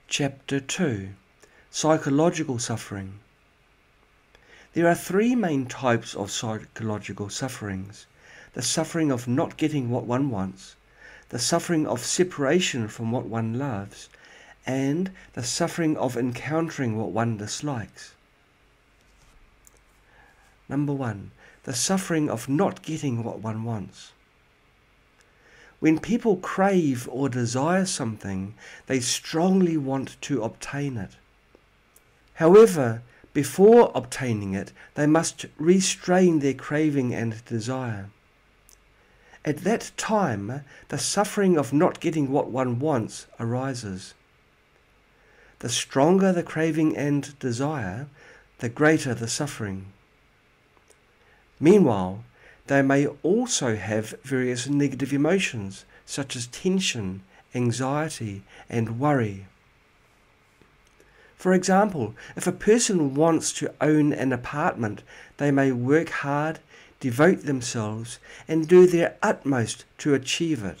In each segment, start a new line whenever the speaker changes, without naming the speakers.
Chapter 2. Psychological Suffering. There are three main types of psychological sufferings: the suffering of not getting what one wants, the suffering of separation from what one loves, and the suffering of encountering what one dislikes. Number 1. The suffering of not getting what one wants. When people crave or desire something, they strongly want to obtain it. However, before obtaining it, they must restrain their craving and desire. At that time, the suffering of not getting what one wants arises. The stronger the craving and desire, the greater the suffering. Meanwhile, they may also have various negative emotions, such as tension, anxiety, and worry. For example, if a person wants to own an apartment, they may work hard, devote themselves, and do their utmost to achieve it.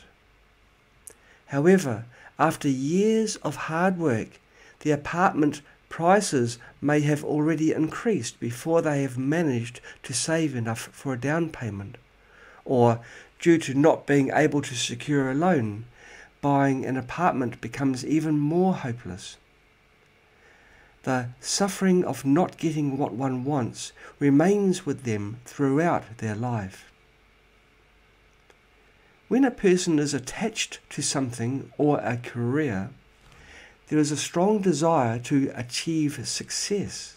However, after years of hard work, the apartment prices may have already increased before they have managed to save enough for a down payment, or due to not being able to secure a loan, buying an apartment becomes even more hopeless. The suffering of not getting what one wants remains with them throughout their life. When a person is attached to something or a career, there is a strong desire to achieve success.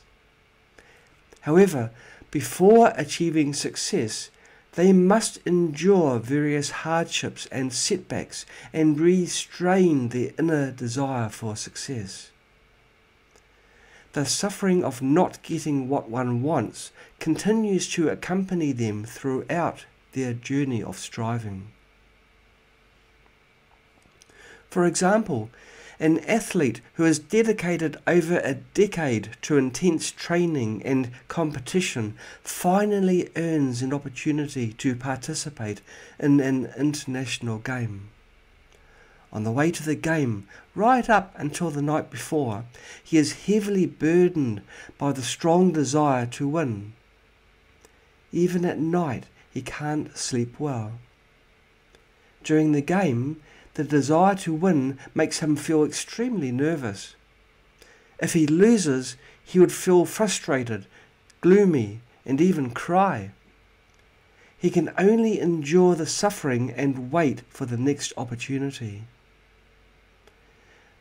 However, before achieving success, they must endure various hardships and setbacks and restrain their inner desire for success. The suffering of not getting what one wants continues to accompany them throughout their journey of striving. For example, an athlete who has dedicated over a decade to intense training and competition finally earns an opportunity to participate in an international game. On the way to the game, right up until the night before, he is heavily burdened by the strong desire to win. Even at night, he can't sleep well. During the game, the desire to win makes him feel extremely nervous. If he loses, he would feel frustrated, gloomy, and even cry. He can only endure the suffering and wait for the next opportunity.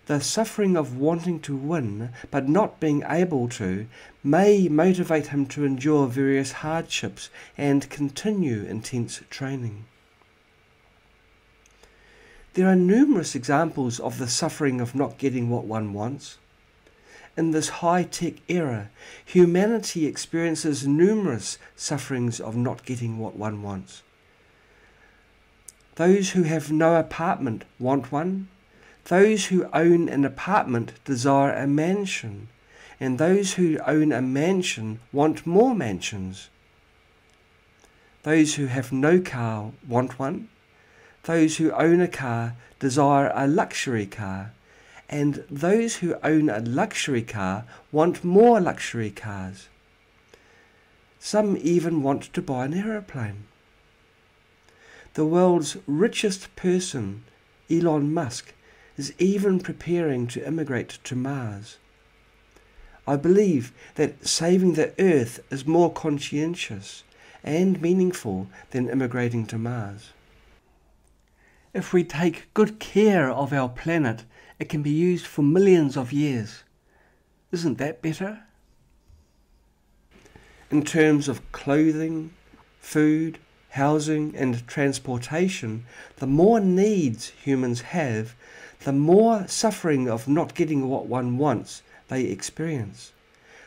The suffering of wanting to win but not being able to may motivate him to endure various hardships and continue intense training. There are numerous examples of the suffering of not getting what one wants. In this high-tech era, humanity experiences numerous sufferings of not getting what one wants. Those who have no apartment want one. Those who own an apartment desire a mansion. And those who own a mansion want more mansions. Those who have no car want one. Those who own a car desire a luxury car, and those who own a luxury car want more luxury cars. Some even want to buy an aeroplane. The world's richest person, Elon Musk, is even preparing to immigrate to Mars. I believe that saving the Earth is more conscientious and meaningful than immigrating to Mars. If we take good care of our planet, it can be used for millions of years. Isn't that better? In terms of clothing, food, housing, and transportation, the more needs humans have, the more suffering of not getting what one wants they experience.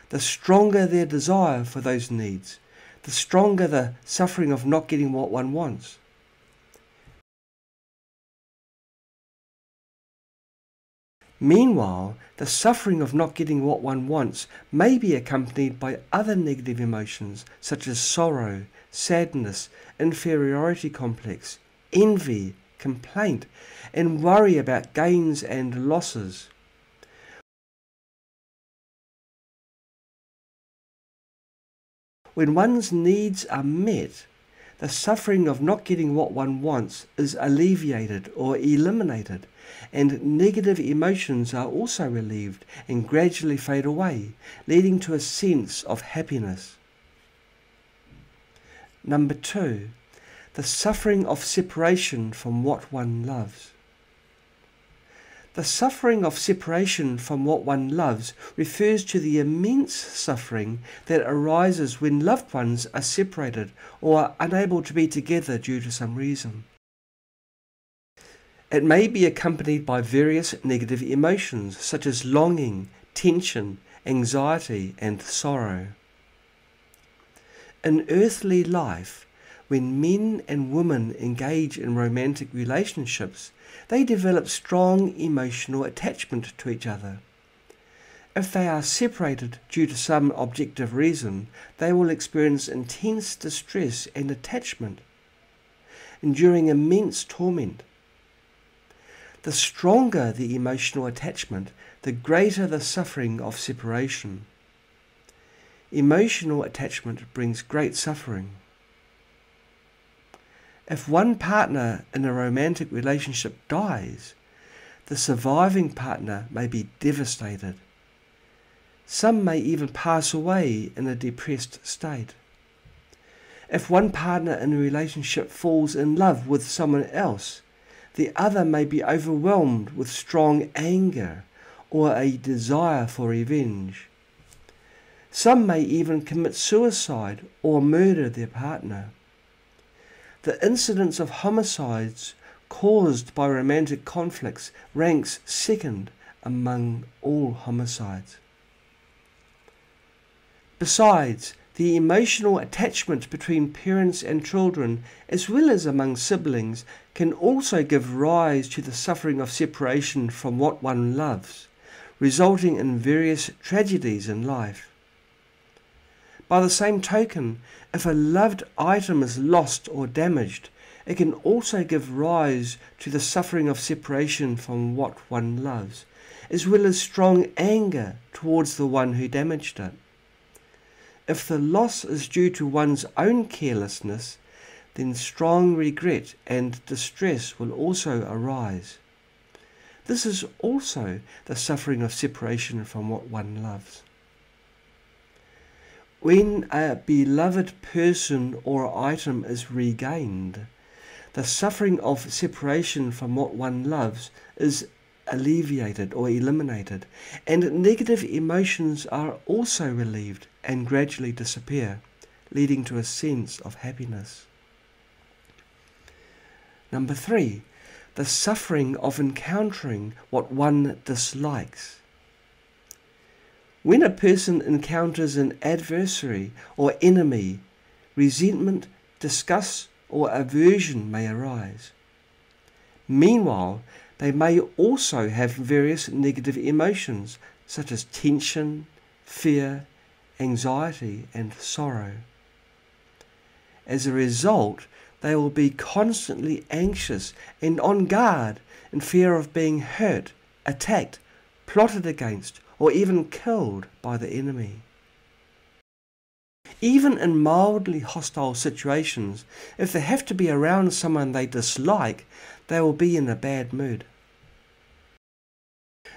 The stronger their desire for those needs, the stronger the suffering of not getting what one wants. Meanwhile, the suffering of not getting what one wants may be accompanied by other negative emotions such as sorrow, sadness, inferiority complex, envy, complaint, and worry about gains and losses. When one's needs are met, the suffering of not getting what one wants is alleviated or eliminated, and negative emotions are also relieved and gradually fade away, leading to a sense of happiness. Number 2, the suffering of separation from what one loves. The suffering of separation from what one loves refers to the immense suffering that arises when loved ones are separated or are unable to be together due to some reason. It may be accompanied by various negative emotions such as longing, tension, anxiety, and sorrow. In earthly life, when men and women engage in romantic relationships, they develop strong emotional attachment to each other. If they are separated due to some objective reason, they will experience intense distress and attachment, enduring immense torment. The stronger the emotional attachment, the greater the suffering of separation. Emotional attachment brings great suffering. If one partner in a romantic relationship dies, the surviving partner may be devastated. Some may even pass away in a depressed state. If one partner in a relationship falls in love with someone else, the other may be overwhelmed with strong anger or a desire for revenge. Some may even commit suicide or murder their partner. The incidence of homicides caused by romantic conflicts ranks second among all homicides. Besides, the emotional attachment between parents and children, as well as among siblings, can also give rise to the suffering of separation from what one loves, resulting in various tragedies in life. By the same token, if a loved item is lost or damaged, it can also give rise to the suffering of separation from what one loves, as well as strong anger towards the one who damaged it. If the loss is due to one's own carelessness, then strong regret and distress will also arise. This is also the suffering of separation from what one loves. When a beloved person or item is regained, the suffering of separation from what one loves is alleviated or eliminated, and negative emotions are also relieved and gradually disappear, leading to a sense of happiness. Number 3, the suffering of encountering what one dislikes. When a person encounters an adversary or enemy, resentment, disgust, or aversion may arise. Meanwhile, they may also have various negative emotions such as tension, fear, anxiety, and sorrow. As a result, they will be constantly anxious and on guard in fear of being hurt, attacked, plotted against, or even killed by the enemy. Even in mildly hostile situations, if they have to be around someone they dislike, they will be in a bad mood.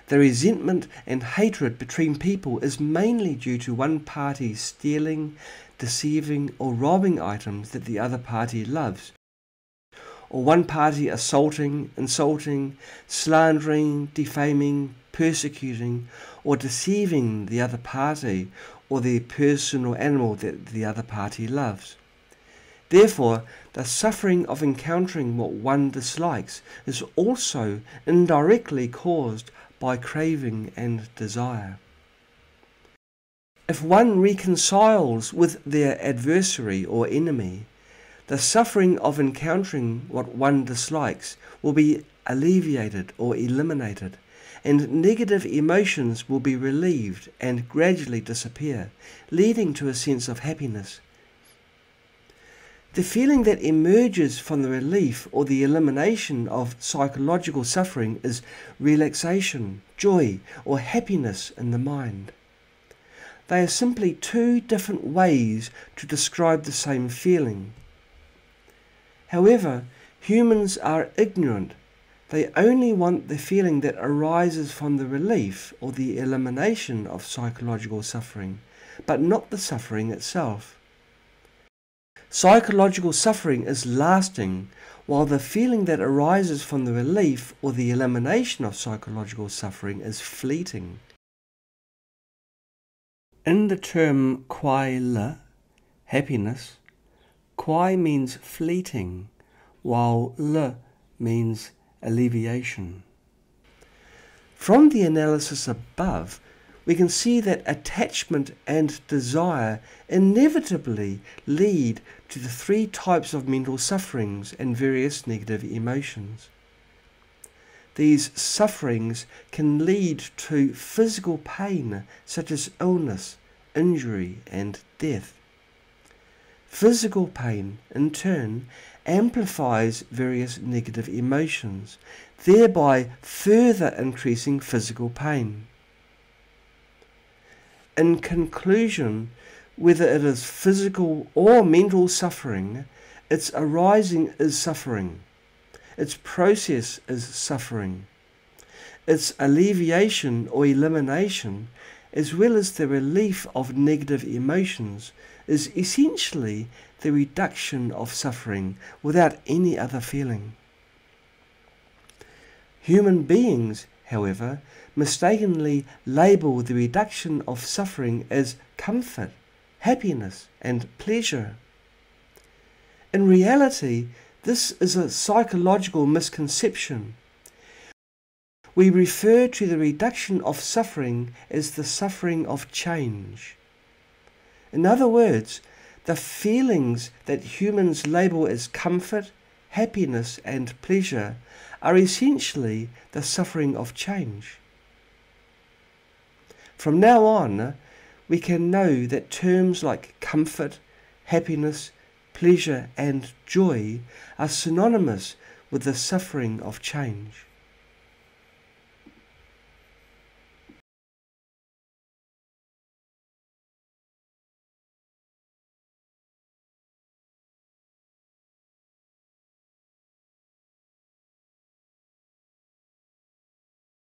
The resentment and hatred between people is mainly due to one party stealing, deceiving, or robbing items that the other party loves, or one party assaulting, insulting, slandering, defaming, persecuting, or deceiving the other party or the person or animal that the other party loves. Therefore, the suffering of encountering what one dislikes is also indirectly caused by craving and desire. If one reconciles with their adversary or enemy, the suffering of encountering what one dislikes will be alleviated or eliminated, and negative emotions will be relieved and gradually disappear, leading to a sense of happiness. The feeling that emerges from the relief or the elimination of psychological suffering is relaxation, joy, or happiness in the mind. They are simply two different ways to describe the same feeling. However, humans are ignorant. They only want the feeling that arises from the relief or the elimination of psychological suffering, but not the suffering itself. Psychological suffering is lasting, while the feeling that arises from the relief or the elimination of psychological suffering is fleeting. In the term kwai le, happiness, kwai means fleeting, while le means alleviation. From the analysis above, we can see that attachment and desire inevitably lead to the three types of mental sufferings and various negative emotions. These sufferings can lead to physical pain such as illness, injury, and death. Physical pain, in turn, amplifies various negative emotions, thereby further increasing physical pain. In conclusion, whether it is physical or mental suffering, its arising is suffering, its process is suffering, its alleviation or elimination, as well as the relief of negative emotions, is essentially the reduction of suffering without any other feeling. Human beings, however, mistakenly label the reduction of suffering as comfort, happiness, and pleasure. In reality, this is a psychological misconception. We refer to the reduction of suffering as the suffering of change. In other words, the feelings that humans label as comfort, happiness, and pleasure are essentially the suffering of change. From now on, we can know that terms like comfort, happiness, pleasure, and joy are synonymous with the suffering of change.